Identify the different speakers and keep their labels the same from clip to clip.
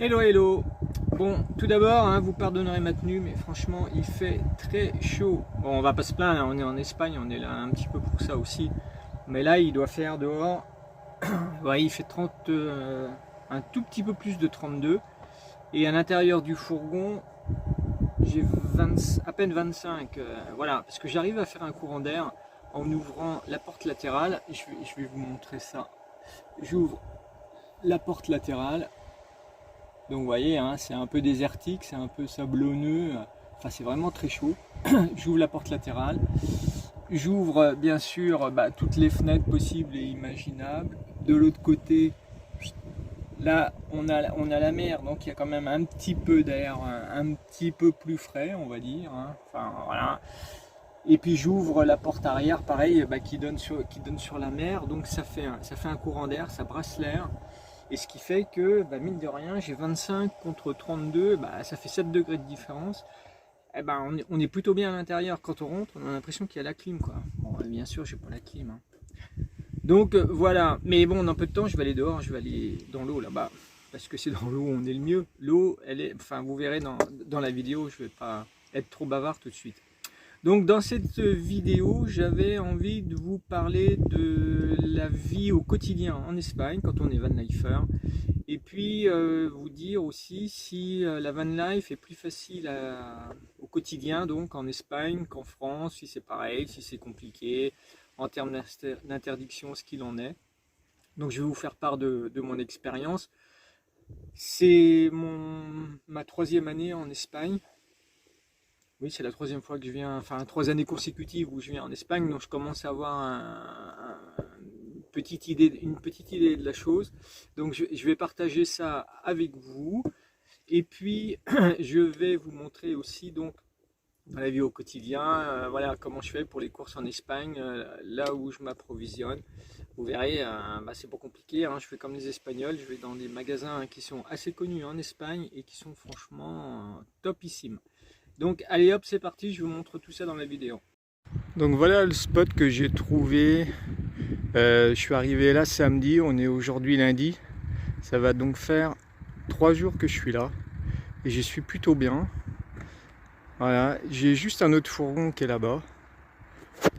Speaker 1: Hello hello. Bon, tout d'abord, hein, vous pardonnerez ma tenue, mais franchement, il fait très chaud. Bon, on va pas se plaindre, hein, on est en Espagne, on est là un petit peu pour ça aussi. Mais là, il doit faire dehors, ouais, il fait 30, un tout petit peu plus de 32. Et à l'intérieur du fourgon, j'ai à peine 25. Voilà, parce que j'arrive à faire un courant d'air en ouvrant la porte latérale. Je vais vous montrer ça. J'ouvre la porte latérale. Donc vous voyez, hein, c'est un peu désertique, c'est un peu sablonneux, enfin c'est vraiment très chaud. J'ouvre la porte latérale, j'ouvre bien sûr toutes les fenêtres possibles et imaginables. De l'autre côté, là on a la mer, donc il y a quand même un petit peu d'air, un petit peu plus frais on va dire. Hein. Enfin voilà. Et puis j'ouvre la porte arrière, pareil, qui donne sur la mer, donc ça fait un courant d'air, ça brasse l'air. Et ce qui fait que, mine de rien, j'ai 25 contre 32, ça fait 7 degrés de différence. Et on est plutôt bien à l'intérieur. Quand on rentre, on a l'impression qu'il y a la clim, quoi. Bon, bien sûr, j'ai pas la clim. Hein. Donc voilà. Mais bon, dans peu de temps, je vais aller dehors, je vais aller dans l'eau là-bas. Parce que c'est dans l'eau où on est le mieux. L'eau, elle est. Enfin, vous verrez dans la vidéo, je vais pas être trop bavard tout de suite. Donc dans cette vidéo, j'avais envie de vous parler de la vie au quotidien en Espagne quand on est van lifer. Et puis vous dire aussi si la van life est plus facile au quotidien donc en Espagne qu'en France, si c'est pareil, si c'est compliqué, en termes d'interdiction, ce qu'il en est. Donc je vais vous faire part de mon expérience. C'est ma 3e année en Espagne. Oui, c'est la 3e fois que je viens, enfin 3 années consécutives où je viens en Espagne, donc je commence à avoir une petite idée de la chose. Donc je vais partager ça avec vous. Et puis je vais vous montrer aussi donc dans la vie au quotidien, voilà comment je fais pour les courses en Espagne, là où je m'approvisionne. Vous verrez, c'est pas compliqué, hein, je fais comme les Espagnols, je vais dans des magasins qui sont assez connus en Espagne et qui sont franchement topissimes. Donc allez hop, c'est parti, je vous montre tout ça dans la vidéo. Donc voilà le spot que j'ai trouvé. Je suis arrivé là samedi, on est aujourd'hui lundi. Ça va donc faire 3 jours que je suis là. Et j'y suis plutôt bien. Voilà, j'ai juste un autre fourgon qui est là-bas.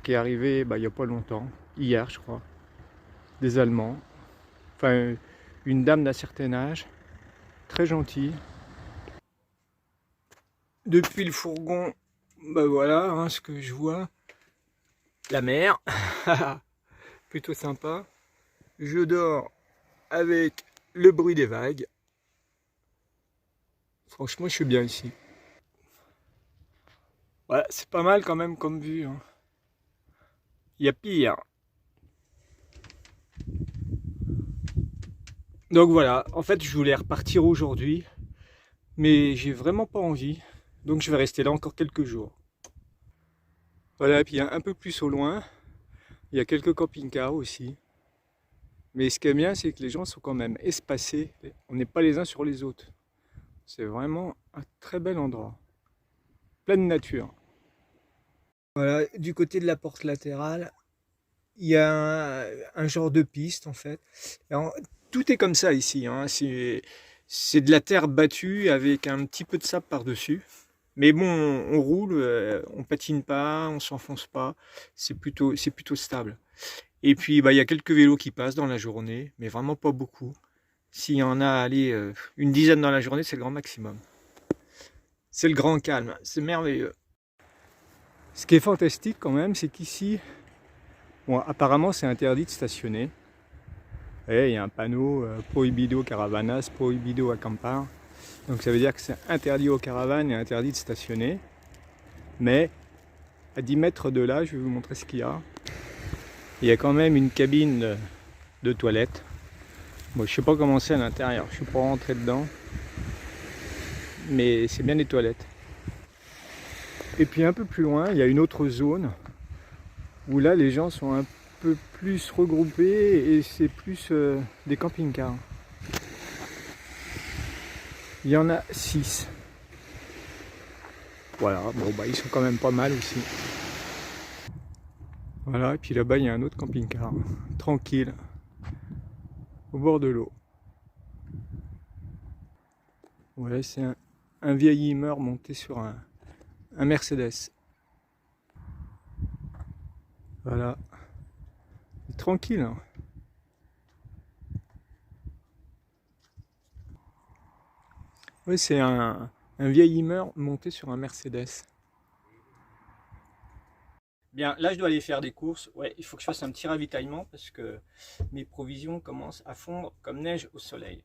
Speaker 1: Qui est arrivé il n'y a pas longtemps. Hier je crois. Des Allemands. Enfin une dame d'un certain âge. Très gentille. Depuis le fourgon, voilà hein, ce que je vois. La mer. Plutôt sympa. Je dors avec le bruit des vagues. Franchement, je suis bien ici. Voilà, c'est pas mal quand même comme vue. Hein. Il y a pire. Donc voilà, en fait, je voulais repartir aujourd'hui, mais j'ai vraiment pas envie. Donc je vais rester là encore quelques jours. Voilà, et puis un peu plus au loin, il y a quelques camping-cars aussi. Mais ce qui est bien, c'est que les gens sont quand même espacés. On n'est pas les uns sur les autres. C'est vraiment un très bel endroit. Plein de nature. Voilà, du côté de la porte latérale, il y a un genre de piste en fait. Alors, tout est comme ça ici. Hein. C'est de la terre battue avec un petit peu de sable par-dessus. Mais bon, on roule, on patine pas, on s'enfonce pas. C'est plutôt stable. Et puis il y a quelques vélos qui passent dans la journée, mais vraiment pas beaucoup. S'il y en a, allez, une dizaine dans la journée, c'est le grand maximum. C'est le grand calme, c'est merveilleux. Ce qui est fantastique quand même, c'est qu'ici, bon, apparemment c'est interdit de stationner. Et il y a un panneau Prohibido Caravanas, Prohibido Acampar. Donc ça veut dire que c'est interdit aux caravanes et interdit de stationner. Mais à 10 mètres de là, je vais vous montrer ce qu'il y a. Il y a quand même une cabine de toilette. Bon, je sais pas comment c'est à l'intérieur, je suis pas rentré dedans. Mais c'est bien les toilettes. Et puis un peu plus loin, il y a une autre zone où là les gens sont un peu plus regroupés et c'est plus des camping-cars. Il y en a 6. Voilà, bon ils sont quand même pas mal aussi. Voilà, et puis là-bas il y a un autre camping-car, tranquille, au bord de l'eau. Ouais, c'est un vieil Hummer monté sur un Mercedes. Voilà. Tranquille, hein. Oui, c'est un vieil Hummer monté sur un Mercedes. Bien, là je dois aller faire des courses. Ouais, il faut que je fasse un petit ravitaillement parce que mes provisions commencent à fondre comme neige au soleil.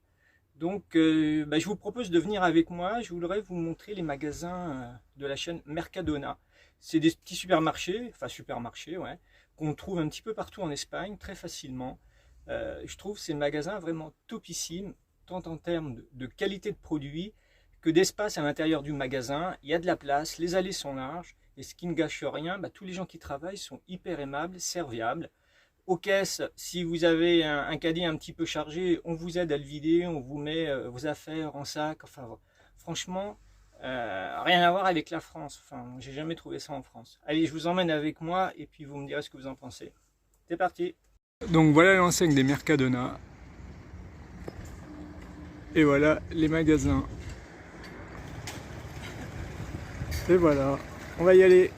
Speaker 1: Donc, je vous propose de venir avec moi. Je voudrais vous montrer les magasins de la chaîne Mercadona. C'est des petits supermarchés, enfin supermarchés, ouais, qu'on trouve un petit peu partout en Espagne, très facilement. Je trouve ces magasins vraiment topissimes, tant en termes de qualité de produits que d'espace à l'intérieur du magasin. Il y a de la place, les allées sont larges, et ce qui ne gâche rien, tous les gens qui travaillent sont hyper aimables, serviables. Aux caisses, si vous avez un caddie un petit peu chargé, on vous aide à le vider, on vous met vos affaires en sac. Enfin, franchement, rien à voir avec la France. Enfin, j'ai jamais trouvé ça en France. Allez, je vous emmène avec moi et puis vous me direz ce que vous en pensez. C'est parti. Donc voilà l'enseigne des Mercadona. Et voilà les magasins. Et voilà, on va y aller.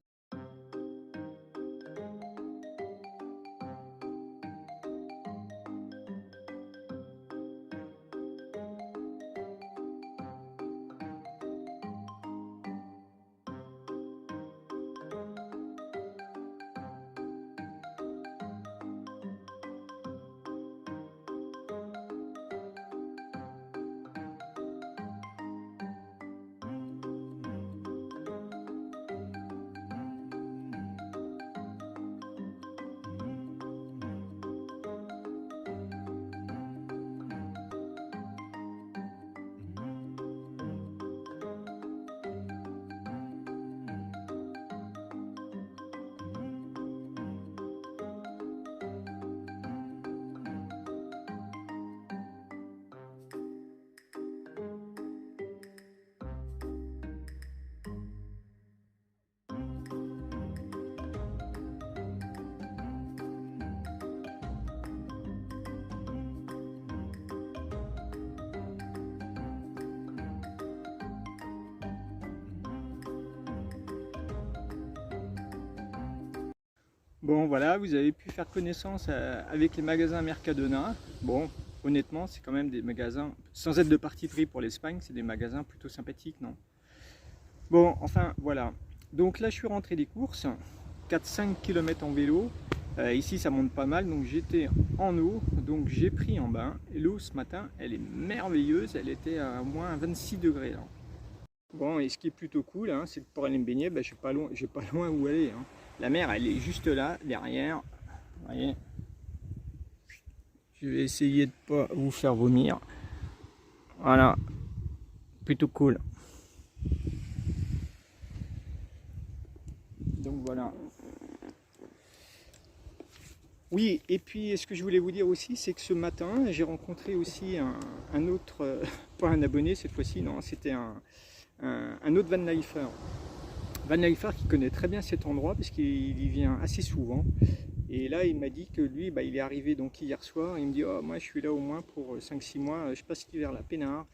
Speaker 1: Bon voilà, vous avez pu faire connaissance avec les magasins Mercadona. Bon, honnêtement, c'est quand même des magasins, sans être de parti pris pour l'Espagne, c'est des magasins plutôt sympathiques, non? Bon, enfin voilà. Donc là, je suis rentré des courses, 4-5 km en vélo. Ici, ça monte pas mal, donc j'étais en eau, donc j'ai pris en bain. Et l'eau ce matin, elle est merveilleuse, elle était à moins 26 degrés là. Bon, et ce qui est plutôt cool, hein, c'est que pour aller me baigner, je n'ai pas loin où aller. Hein. La mer, elle est juste là, derrière. Vous voyez. Je vais essayer de ne pas vous faire vomir. Voilà. Plutôt cool. Donc voilà. Oui, et puis ce que je voulais vous dire aussi, c'est que ce matin, j'ai rencontré aussi un autre, pas un abonné cette fois-ci, non, c'était un autre van lifer. Van lifer qui connaît très bien cet endroit parce qu'il y vient assez souvent. Et là, il m'a dit que lui, il est arrivé donc hier soir. Il me dit, oh, moi je suis là au moins pour 5-6 mois, je passe l'hiver la Pénard.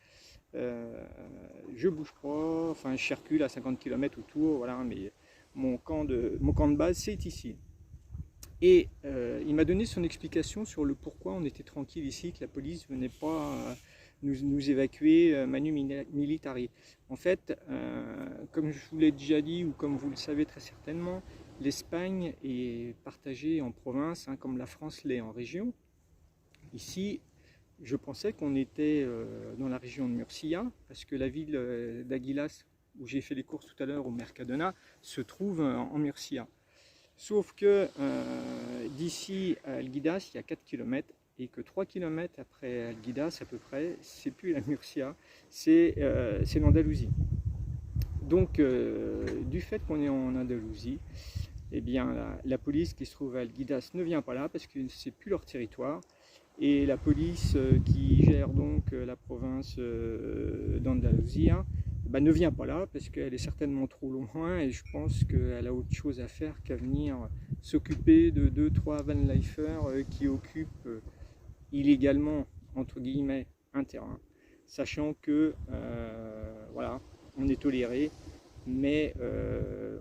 Speaker 1: Je bouge pas, enfin je circule à 50 km autour, voilà, mais mon camp de base c'est ici. Et il m'a donné son explication sur le pourquoi on était tranquille ici, que la police venait pas nous évacuer manu militari. En fait, comme je vous l'ai déjà dit, ou comme vous le savez très certainement, l'Espagne est partagée en provinces, hein, comme la France l'est en région. Ici, je pensais qu'on était dans la région de Murcia, parce que la ville d'Aguilas, où j'ai fait les courses tout à l'heure au Mercadona, se trouve en Murcia. Sauf que d'ici à Alguidas, il y a 4 km, et que 3 km après Alguidas, à peu près, c'est plus la Murcia, c'est l'Andalousie. Donc, du fait qu'on est en Andalousie, eh bien, la police qui se trouve à Alguidas ne vient pas là parce que c'est plus leur territoire. Et la police qui gère donc la province d'Andalousie ne vient pas là parce qu'elle est certainement trop loin et je pense qu'elle a autre chose à faire qu'à venir s'occuper de 2-3 van lifers qui occupent illégalement, entre guillemets, un terrain. Sachant que voilà, on est toléré, mais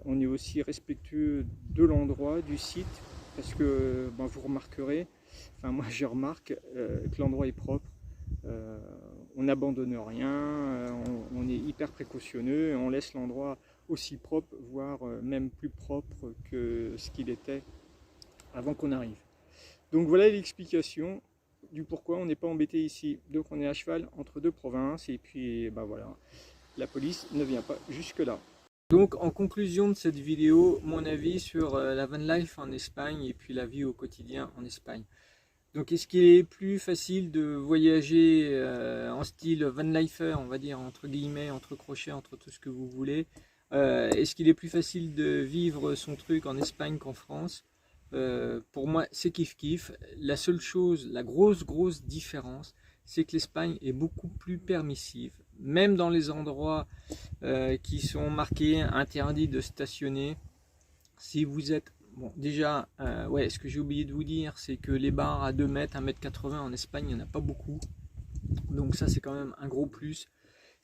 Speaker 1: on est aussi respectueux de l'endroit, du site, parce que ben, vous remarquerez, enfin moi je remarque que l'endroit est propre, on n'abandonne rien, on est hyper précautionneux, et on laisse l'endroit aussi propre, voire même plus propre que ce qu'il était avant qu'on arrive. Donc voilà l'explication du pourquoi on n'est pas embêté ici. Donc on est à cheval entre deux provinces et puis ben voilà, la police ne vient pas jusque là. Donc en conclusion de cette vidéo, mon avis sur la van life en Espagne et puis la vie au quotidien en Espagne. Donc est-ce qu'il est plus facile de voyager en style van lifer, on va dire entre guillemets, entre crochets, entre tout ce que vous voulez. Est-ce qu'il est plus facile de vivre son truc en Espagne qu'en France? Pour moi c'est kiff-kiff. La seule chose, la grosse différence, c'est que l'Espagne est beaucoup plus permissive. Même dans les endroits qui sont marqués interdits de stationner, si vous êtes... Bon, déjà, ouais, ce que j'ai oublié de vous dire, c'est que les bars à 2 mètres, 1,80 m en Espagne, il n'y en a pas beaucoup. Donc ça, c'est quand même un gros plus.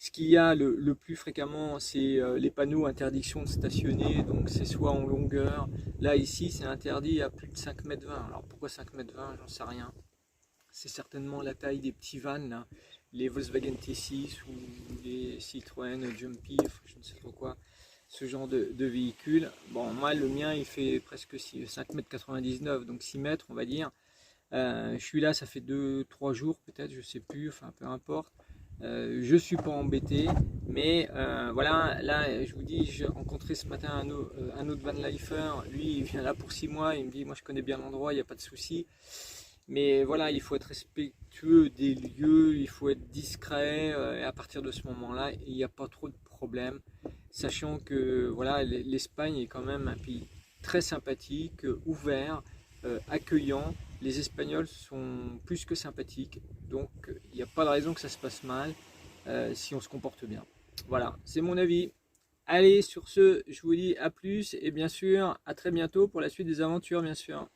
Speaker 1: Ce qu'il y a le plus fréquemment, c'est les panneaux interdiction de stationner. Donc c'est soit en longueur. Là, ici, c'est interdit à plus de 5,20 m. Alors pourquoi 5,20 m? J'en sais rien. C'est certainement la taille des petits vans, là. Les Volkswagen T6 ou les Citroën Jumpy, je ne sais pas quoi. Ce genre de véhicule. Bon, moi, le mien, il fait presque 5,99 m, donc 6 mètres, on va dire. Je suis là, ça fait 2-3 jours peut-être, je sais plus, enfin peu importe. Je suis pas embêté, mais voilà, là, je vous dis, j'ai rencontré ce matin un autre van lifer. Lui, il vient là pour 6 mois, il me dit, moi, je connais bien l'endroit, il n'y a pas de souci. Mais voilà, il faut être respectueux des lieux, il faut être discret, et à partir de ce moment-là, il n'y a pas trop de problèmes. Sachant que voilà, l'Espagne est quand même un pays très sympathique, ouvert, accueillant. Les Espagnols sont plus que sympathiques, donc il n'y a pas de raison que ça se passe mal si on se comporte bien. Voilà, c'est mon avis. Allez, sur ce, je vous dis à plus et bien sûr, à très bientôt pour la suite des aventures, bien sûr.